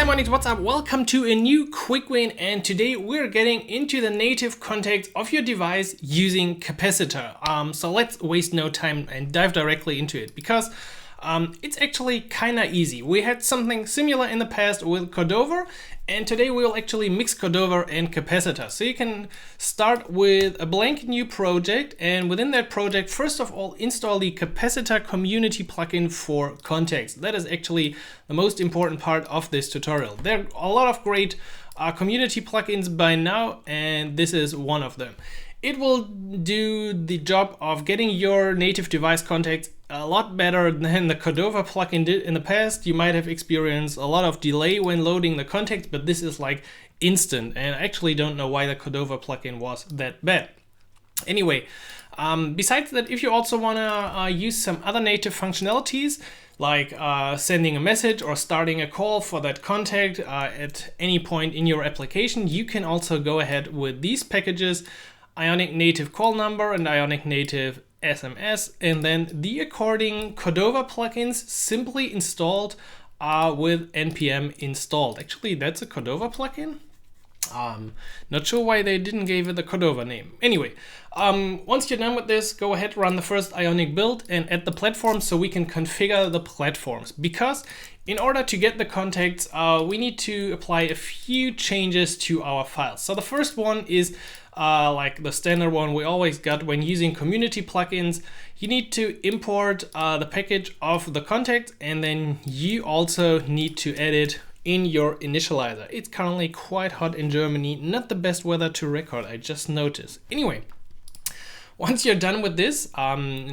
Ionic, what's up? Welcome to a new quick win, and today we're getting into the native contacts of your device using Capacitor. So let's waste no time and dive directly into it, because it's actually kinda easy. We had something similar in the past with Cordova, and today we'll actually mix Cordova and Capacitor. So you can start with a blank new project, and within that project, first of all, install the Capacitor community plugin for contacts. That is actually the most important part of this tutorial. There are a lot of great community plugins by now, and this is one of them. It will do the job of getting your native device contacts a lot better than the Cordova plugin did in the past. You might have experienced a lot of delay when loading the contacts, but this is like instant, and I actually don't know why the Cordova plugin was that bad. Anyway, besides that, if you also want to use some other native functionalities, like sending a message or starting a call for that contact at any point in your application, you can also go ahead with these packages: Ionic native call number and Ionic native SMS, and then the according Cordova plugins simply installed with npm installed. Actually, that's a Cordova plugin. Not sure why they didn't give it the Cordova name. Anyway, once you're done with this, go ahead, run the first Ionic build and add the platforms so we can configure the platforms. Because in order to get the contacts, we need to apply a few changes to our files. So the first one is like the standard one we always got when using community plugins. You need to import the package of the contact, and then you also need to add it in your initializer. It's currently quite hot in Germany, not the best weather to record, I just noticed. Anyway, once you're done with this,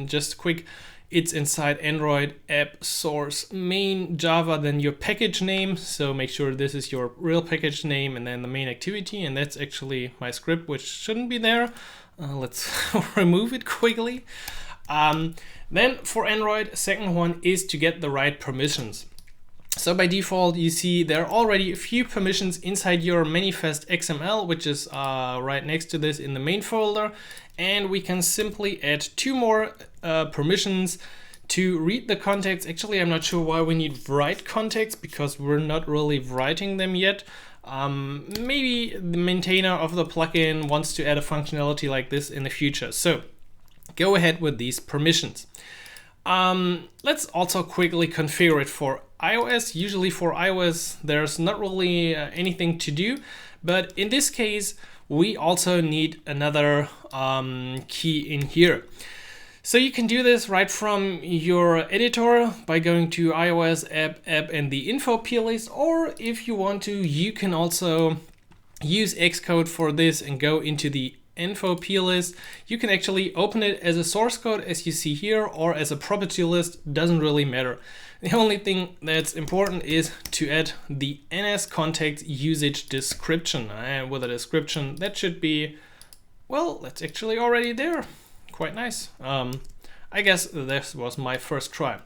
just quick, it's inside Android app source main Java, then your package name. So make sure this is your real package name, and then the main activity, and that's actually my script, which shouldn't be there. Let's remove it quickly. Then for Android, second one is to get the right permissions. So by default, you see there are already a few permissions inside your manifest XML, which is right next to this in the main folder. And we can simply add two more permissions to read the contacts. Actually, I'm not sure why we need write contacts, because we're not really writing them yet. Maybe the maintainer of the plugin wants to add a functionality like this in the future. So go ahead with these permissions. Let's also quickly configure it for iOS. Usually for iOS, there's not really anything to do, but in this case, we also need another key in here. So you can do this right from your editor by going to iOS app and the info plist, or if you want to, you can also use Xcode for this and go into the info plist. You can actually open it as a source code, as you see here, or as a property list, doesn't really matter. The only thing that's important is to add the NS contact usage description. And with a description, that should be, well, that's actually already there. Quite nice. I guess this was my first try.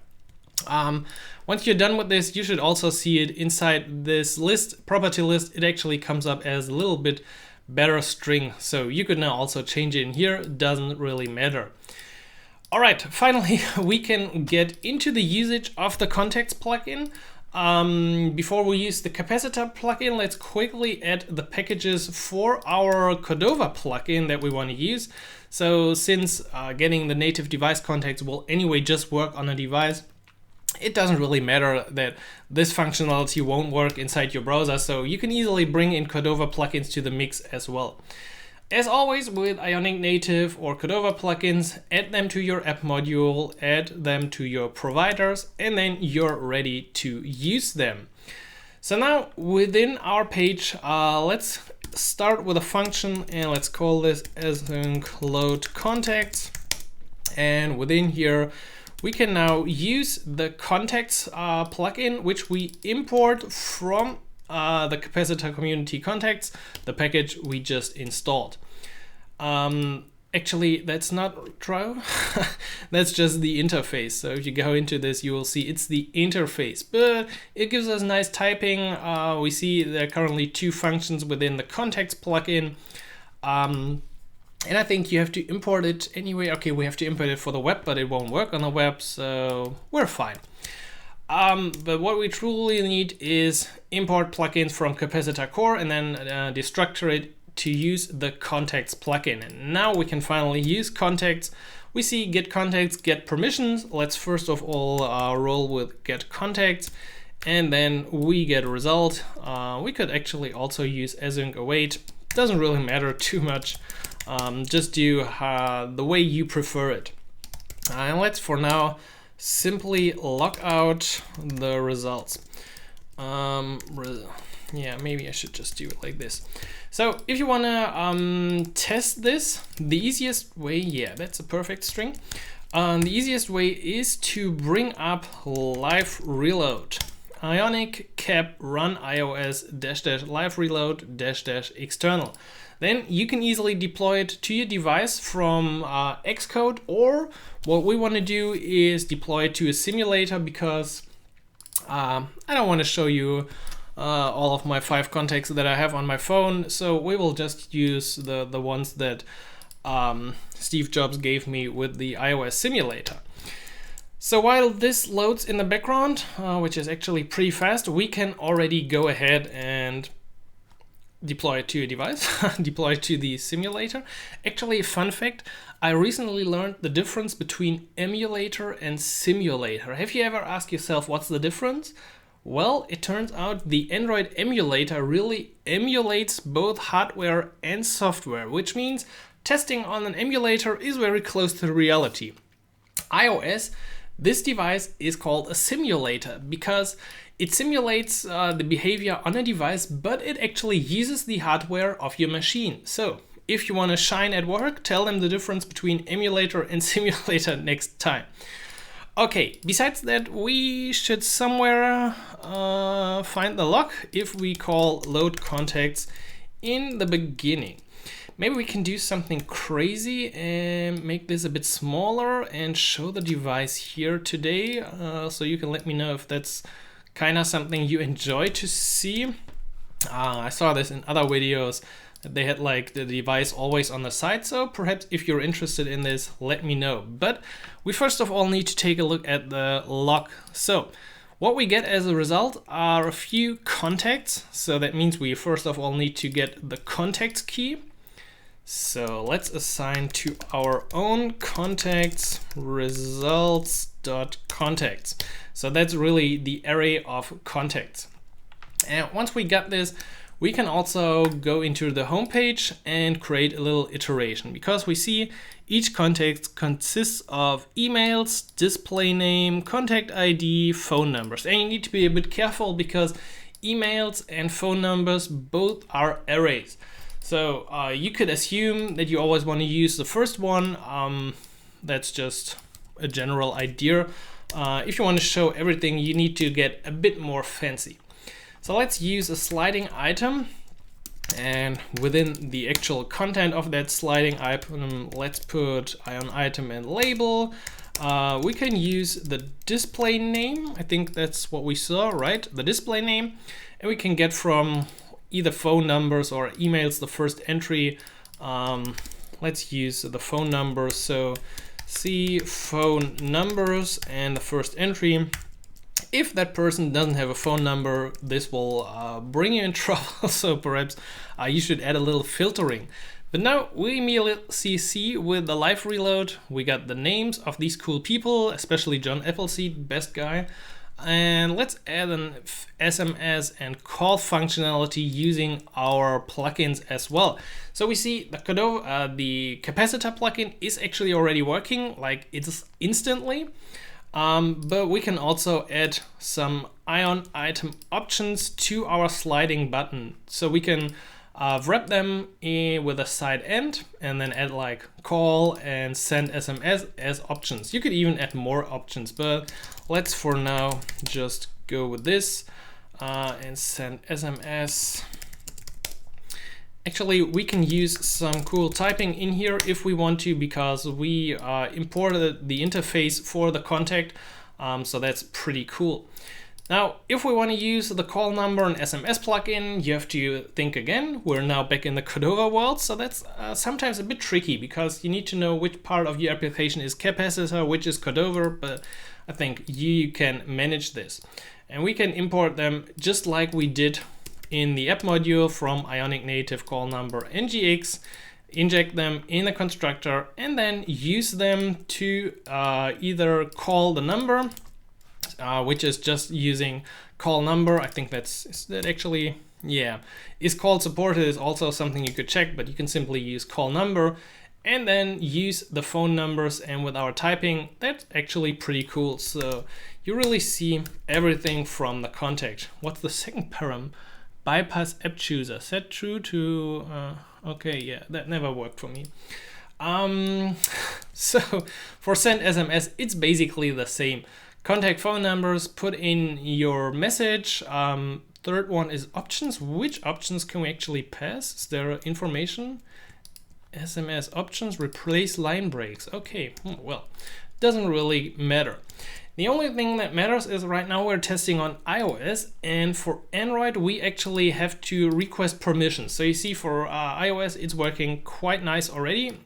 Once you're done with this, you should also see it inside this list, property list. It actually comes up as a little bit better string. So you could now also change it in here. Doesn't really matter. All right, finally, we can get into the usage of the contacts plugin. Before we use the Capacitor plugin, let's quickly add the packages for our Cordova plugin that we want to use. So since getting the native device contacts will anyway just work on a device, it doesn't really matter that this functionality won't work inside your browser, so you can easily bring in Cordova plugins to the mix as well. As always with Ionic native or Cordova plugins, add them to your app module, add them to your providers, and then you're ready to use them. So now within our page, let's start with a function, and let's call this async load contacts. And within here, we can now use the contacts plugin, which we import from the Capacitor community contacts, the package we just installed. Actually, that's not true. That's just the interface. So if you go into this, you will see it's the interface, but it gives us nice typing. We see there are currently two functions within the contacts plugin. And I think you have to import it anyway. Okay, we have to import it for the web, but it won't work on the web, so we're fine. But what we truly need is import plugins from Capacitor Core and then destructure it to use the contacts plugin. And now we can finally use contacts. We see get contacts, get permissions. Let's first of all roll with get contacts, and then we get a result. We could actually also use async await. Doesn't really matter too much. Just do the way you prefer it. And let's for now simply log out the results. Yeah, maybe I should just do it like this. So if you want to test this, the easiest way, yeah, that's a perfect string. The easiest way is to bring up live reload. Ionic cap run iOS -- live reload -- external. Then you can easily deploy it to your device from Xcode, or what we want to do is deploy it to a simulator, because I don't want to show you all of my 5 contacts that I have on my phone, so we will just use the ones that Steve Jobs gave me with the iOS simulator. So while this loads in the background, which is actually pretty fast, we can already go ahead and deploy it to your device, deploy it to the simulator. Actually, a fun fact, I recently learned the difference between emulator and simulator. Have you ever asked yourself what's the difference? Well, it turns out the Android emulator really emulates both hardware and software, which means testing on an emulator is very close to reality. iOS, this device is called a simulator because it simulates the behavior on a device, but it actually uses the hardware of your machine. So if you want to shine at work, tell them the difference between emulator and simulator next time. Okay, besides that, we should somewhere find the log if we call load contacts in the beginning. Maybe we can do something crazy and make this a bit smaller and show the device here today, so you can let me know if that's kind of something you enjoy to see. I saw this in other videos. They had like the device always on the side, so perhaps if you're interested in this, let me know. But we first of all need to take a look at the log. So what we get as a result are a few contacts. So that means we first of all need to get the contacts key. So let's assign to our own contacts results.contacts. So that's really the array of contacts. And once we got this, we can also go into the home page and create a little iteration, because we see each contact consists of emails, display name, contact ID, phone numbers. And you need to be a bit careful because emails and phone numbers both are arrays. So you could assume that you always want to use the first one. That's just a general idea. If you want to show everything, you need to get a bit more fancy. So let's use a sliding item, and within the actual content of that sliding item, let's put ion item and label. We can use the display name. I think that's what we saw, right? The display name, and we can get from either phone numbers or emails the first entry. Let's use the phone numbers. So see phone numbers and the first entry. If that person doesn't have a phone number, this will bring you in trouble. So perhaps you should add a little filtering. But now we immediately see with the live reload, we got the names of these cool people, especially John Appleseed, best guy. And let's add an SMS and call functionality using our plugins as well. So we see the Cordova, the capacitor plugin is actually already working, like it's instantly. But we can also add some ion item options to our sliding button. So we can wrap them with a side end and then add like call and send SMS as options. You could even add more options, but let's for now just go with this and send SMS. Actually, we can use some cool typing in here if we want to, because we imported the interface for the contact, so that's pretty cool. Now, if we want to use the call number and SMS plugin, you have to think again. We're now back in the Cordova world, so that's sometimes a bit tricky because you need to know which part of your application is Capacitor, which is Cordova, but I think you can manage this. And we can import them just like we did in the app module from Ionic native call number ngx, inject them in the constructor, and then use them to either call the number, which is just using call number. I think is that actually, yeah, is call supported is also something you could check, but you can simply use call number and then use the phone numbers. And with our typing, that's actually pretty cool. So you really see everything from the contact. What's the second param? Bypass app chooser, set true to, okay, yeah, that never worked for me. So for send SMS, it's basically the same. Contact phone numbers, put in your message. Third one is options. Which options can we actually pass? Is there information? SMS options, replace line breaks. Okay, well, doesn't really matter. The only thing that matters is right now we're testing on iOS, and for Android we actually have to request permissions. So you see for iOS it's working quite nice already,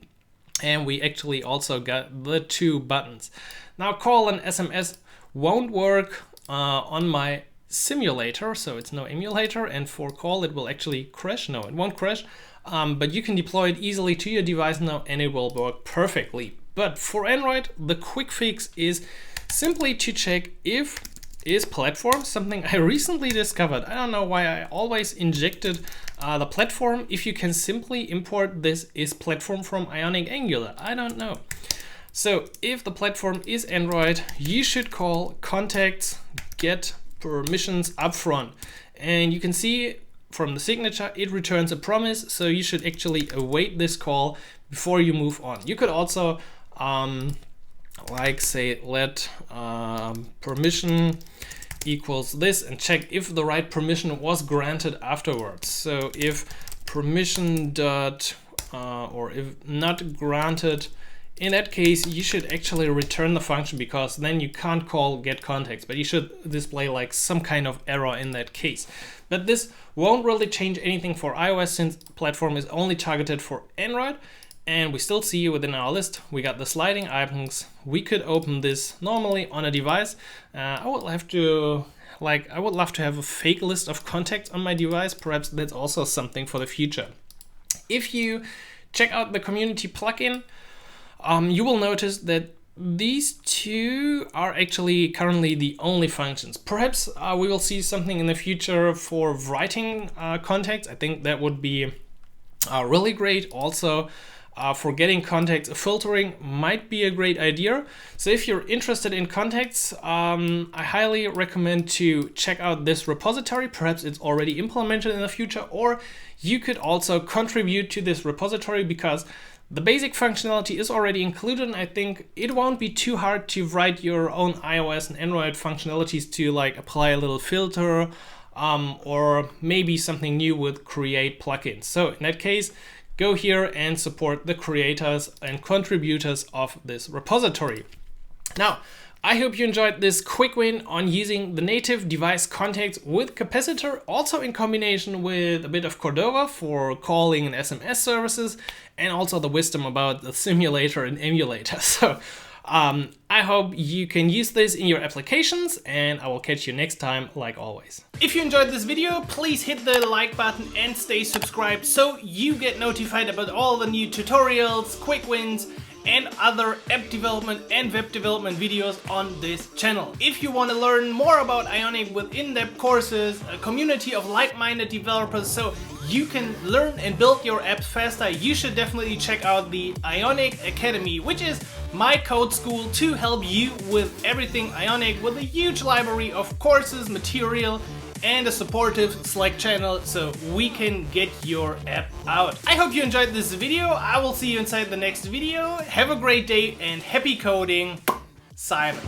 and we actually also got the 2 buttons. Now call and SMS won't work on my simulator, so it's no emulator, and for call it will actually crash. No, it won't crash, but you can deploy it easily to your device now and it will work perfectly. But for Android, the quick fix is simply to check if is platform, something I recently discovered. I don't know why I always injected the platform. If you can simply import this is platform from Ionic Angular, I don't know. So if the platform is Android, you should call contacts, get permissions upfront, and you can see from the signature it returns a promise, so you should actually await this call before you move on. You could also like say let permission equals this and check if the right permission was granted afterwards. So if permission dot or if not granted, in that case you should actually return the function, because then you can't call get contacts, but you should display like some kind of error in that case. But this won't really change anything for iOS, since platform is only targeted for Android. And we still see within our list, we got the sliding icons. We could open this normally on a device. I would love to have a fake list of contacts on my device. Perhaps that's also something for the future. If you check out the community plugin, you will notice that these 2 are actually currently the only functions. Perhaps we will see something in the future for writing contacts. I think that would be really great. Also, for getting contacts, filtering might be a great idea. So if you're interested in contacts, I highly recommend to check out this repository. Perhaps it's already implemented in the future, or you could also contribute to this repository, because the basic functionality is already included, and I think it won't be too hard to write your own iOS and Android functionalities to like apply a little filter, or maybe something new with create plugins. So in that case, go here and support the creators and contributors of this repository. Now, I hope you enjoyed this quick win on using the native device contacts with Capacitor, also in combination with a bit of Cordova for calling and SMS services, and also the wisdom about the simulator and emulator. So I hope you can use this in your applications, and I will catch you next time like always. If you enjoyed this video, please hit the like button and stay subscribed so you get notified about all the new tutorials, quick wins, and other app development and web development videos on this channel. If you want to learn more about Ionic with in-depth courses, a community of like-minded developers so you can learn and build your apps faster, you should definitely check out the Ionic Academy, which is my code school to help you with everything Ionic, with a huge library of courses, material, and a supportive Slack channel so we can get your app out. I hope you enjoyed this video. I will see you inside the next video. Have a great day and happy coding. Simon.